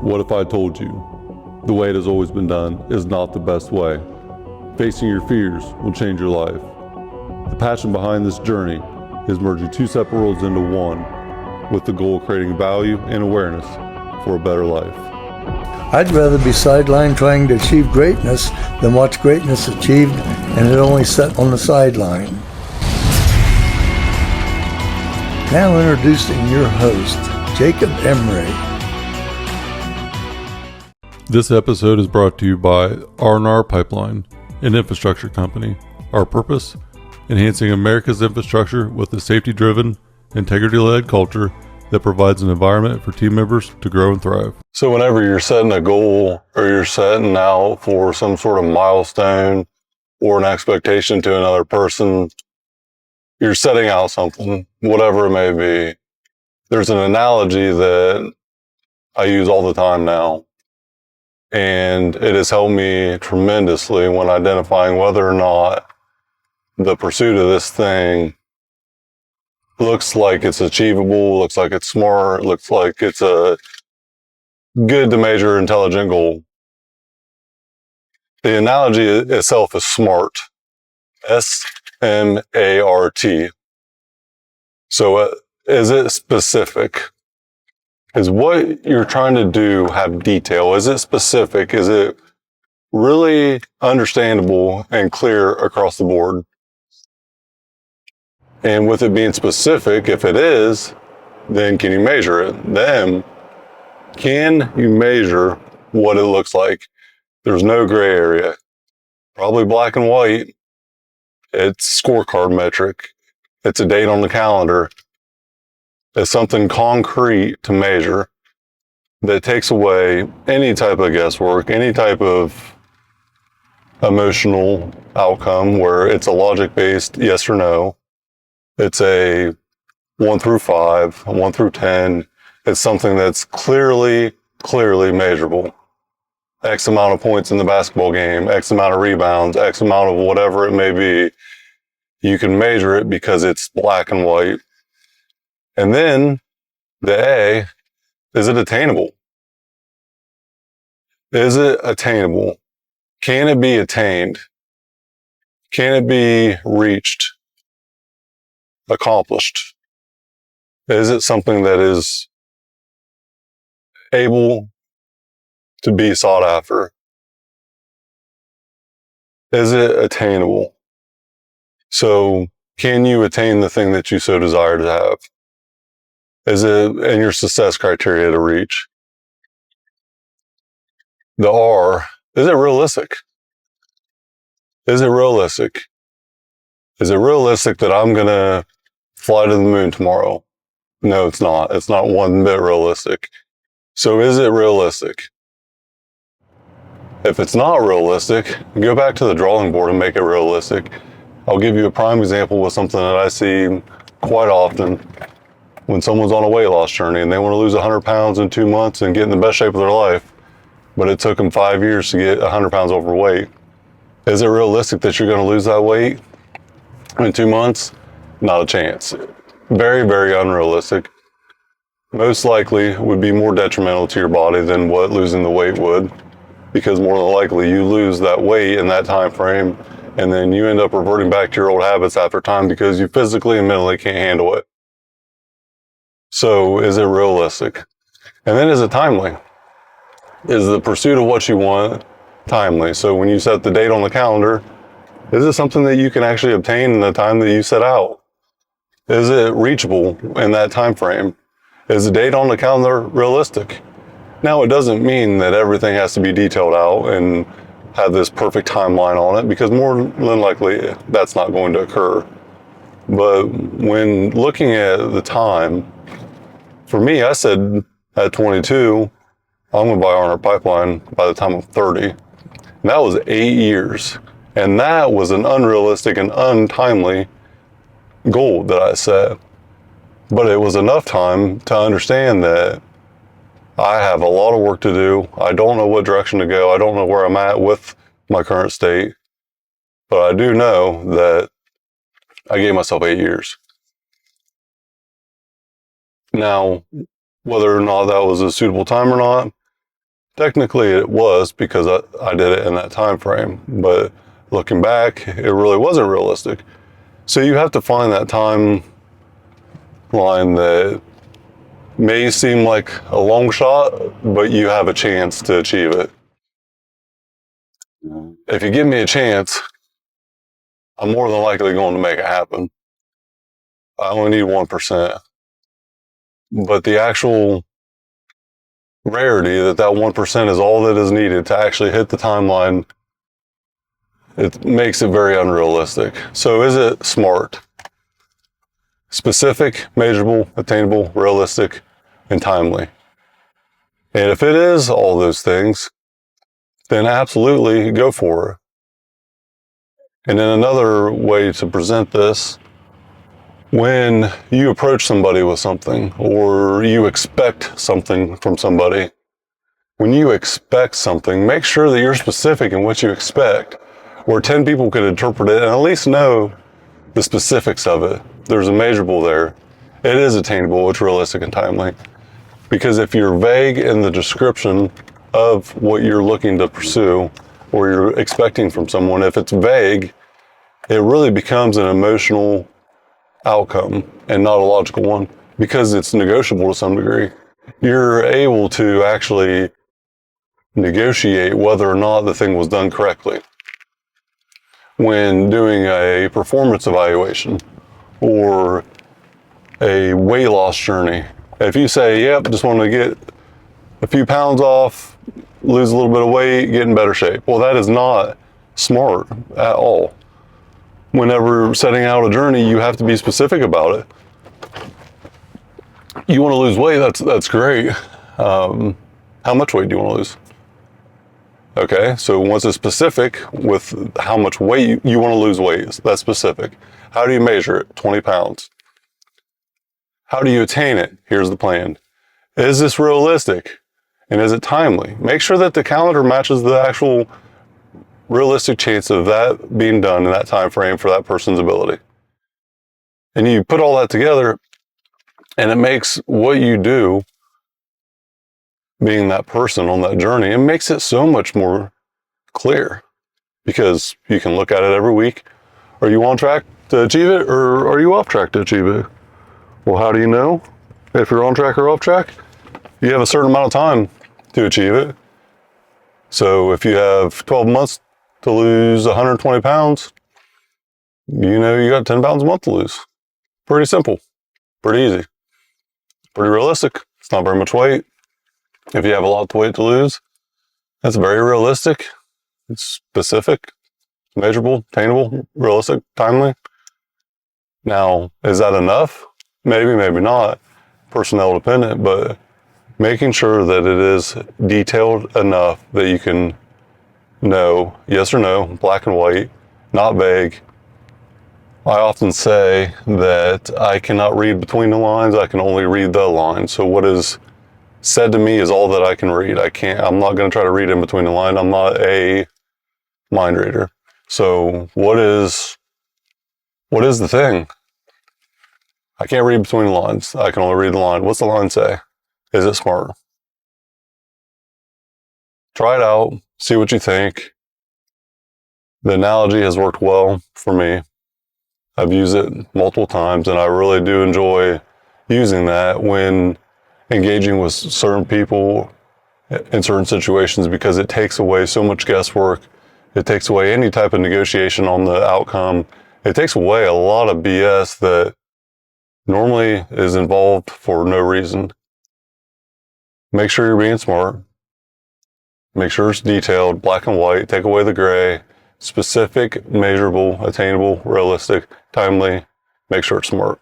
What if I told you the way it has always been done is not the best way? Facing your fears will change your life. The passion behind this journey is merging two separate worlds into one with the goal of creating value and awareness for a better life. I'd rather be sidelined trying to achieve greatness than watch greatness achieved and it only set on the sideline. Now introducing your host, Jacob Emery. This episode is brought to you by R&R Pipeline, an infrastructure company. Our purpose? Enhancing America's infrastructure with a safety-driven, integrity-led culture that provides an environment for team members to grow and thrive. So whenever you're setting a goal or you're setting out for some sort of milestone or an expectation to another person, you're setting out something, whatever it may be. There's an analogy that I use all the time now, and it has helped me tremendously when identifying whether or not the pursuit of this thing looks like it's achievable, looks like it's smart, looks like it's a good to measure intelligent goal. The analogy itself is SMART. S-M-A-R-T. So is it specific? Is what you're trying to do have detail? Is it specific? Is it really understandable and clear across the board? And with it being specific, if it is, then can you measure it? Then can you measure what it looks like? There's no gray area. Probably black and white. It's scorecard metric. It's a date on the calendar. It's something concrete to measure that takes away any type of guesswork, any type of emotional outcome where it's a logic-based yes or no. It's a 1 through 5, 1 through 10. It's something that's clearly measurable. X amount of points in the basketball game, X amount of rebounds, X amount of whatever it may be. You can measure it because it's black and white. And then the A, is it attainable? Is it attainable? Can it be attained? Can it be reached? Accomplished? Is it something that is able to be sought after? Is it attainable? So can you attain the thing that you so desire to have? Is it in your success criteria to reach? The R, is it realistic? Is it realistic? Is it realistic that I'm going to fly to the moon tomorrow? No, it's not. It's not one bit realistic. So is it realistic? If it's not realistic, go back to the drawing board and make it realistic. I'll give you a prime example with something that I see quite often. When someone's on a weight loss journey and they want to lose 100 pounds in 2 months and get in the best shape of their life, but it took them 5 years to get 100 pounds overweight. Is it realistic that you're going to lose that weight in 2 months? Not a chance. Very unrealistic. Most likely would be more detrimental to your body than what losing the weight would, because more than likely you lose that weight in that time frame and then you end up reverting back to your old habits after time because you physically and mentally can't handle it. So is it realistic? And then is it timely? Is the pursuit of what you want timely? So when you set the date on the calendar, is it something that you can actually obtain in the time that you set out? Is it reachable in that time frame? Is the date on the calendar realistic? Now, it doesn't mean that everything has to be detailed out and have this perfect timeline on it, because more than likely that's not going to occur. But when looking at the time, for me, I said at 22, I'm going to buy R&R Pipeline by the time I'm 30. And that was 8 years. And that was an unrealistic and untimely goal that I set. But it was enough time to understand that I have a lot of work to do. I don't know what direction to go. I don't know where I'm at with my current state. But I do know that I gave myself 8 years. Now, whether or not that was a suitable time or not, Technically it was because I did it in that time frame, but looking back, it really wasn't realistic. So you have to find that timeline that may seem like a long shot, but you have a chance to achieve it. If you give me a chance, I'm more than likely going to make it happen. I only need 1%. But the actual rarity that 1% is all that is needed to actually hit the timeline, it makes it very unrealistic. So is it SMART? Specific, measurable, attainable, realistic, and timely. And if it is all those things, then absolutely go for it. And then another way to present this, when you approach somebody with something or you expect something from somebody, when you expect something, make sure that you're specific in what you expect, where 10 people could interpret it and at least know the specifics of it. There's a measurable there. It is attainable, it's realistic and timely. Because if you're vague in the description of what you're looking to pursue or you're expecting from someone, if it's vague, it really becomes an emotional outcome and not a logical one because it's negotiable to some degree. You're able to actually negotiate whether or not the thing was done correctly when doing a performance evaluation or a weight loss journey. If you say, yep, just want to get a few pounds off, lose a little bit of weight, get in better shape. Well, that is not smart at all. Whenever setting out a journey, you have to be specific about it. You want to lose weight, that's great. How much weight do you want to lose? Okay, so once it's specific with how much weight you want to lose weight, that's specific. How do you measure it? 20 pounds. How do you attain it? Here's the plan. Is this realistic? And is it timely? Make sure that the calendar matches the actual realistic chance of that being done in that time frame for that person's ability. And you put all that together, and it makes what you do, being that person on that journey, it makes it so much more clear because you can look at it every week. Are you on track to achieve it or are you off track to achieve it? Well, how do you know if you're on track or off track? You have a certain amount of time to achieve it. So if you have 12 months to lose 120 pounds, you know you got 10 pounds a month to lose. Pretty simple, pretty easy, pretty realistic. It's not very much weight. If you have a lot of weight to lose, that's very realistic. It's specific, measurable, attainable, realistic, timely. Now, is that enough? Maybe, maybe not. Personnel dependent, but making sure that it is detailed enough that you can know yes or no, black and white, not vague. I often say that I cannot read between the lines, I can only read the line. So what is said to me is all that I can read. I'm not going to try to read in between the line. I'm not a mind reader. So what is the thing? I can't read between the lines. I can only read the line. What's the line say? Is it smart? Try it out. See what you think. The analogy has worked well for me. I've used it multiple times, and I really do enjoy using that when engaging with certain people in certain situations because it takes away so much guesswork. It takes away any type of negotiation on the outcome. It takes away a lot of BS that normally is involved for no reason. Make sure you're being smart. Make sure it's detailed, black and white. Take away the gray. Specific, measurable, attainable, realistic, timely. Make sure it's smart.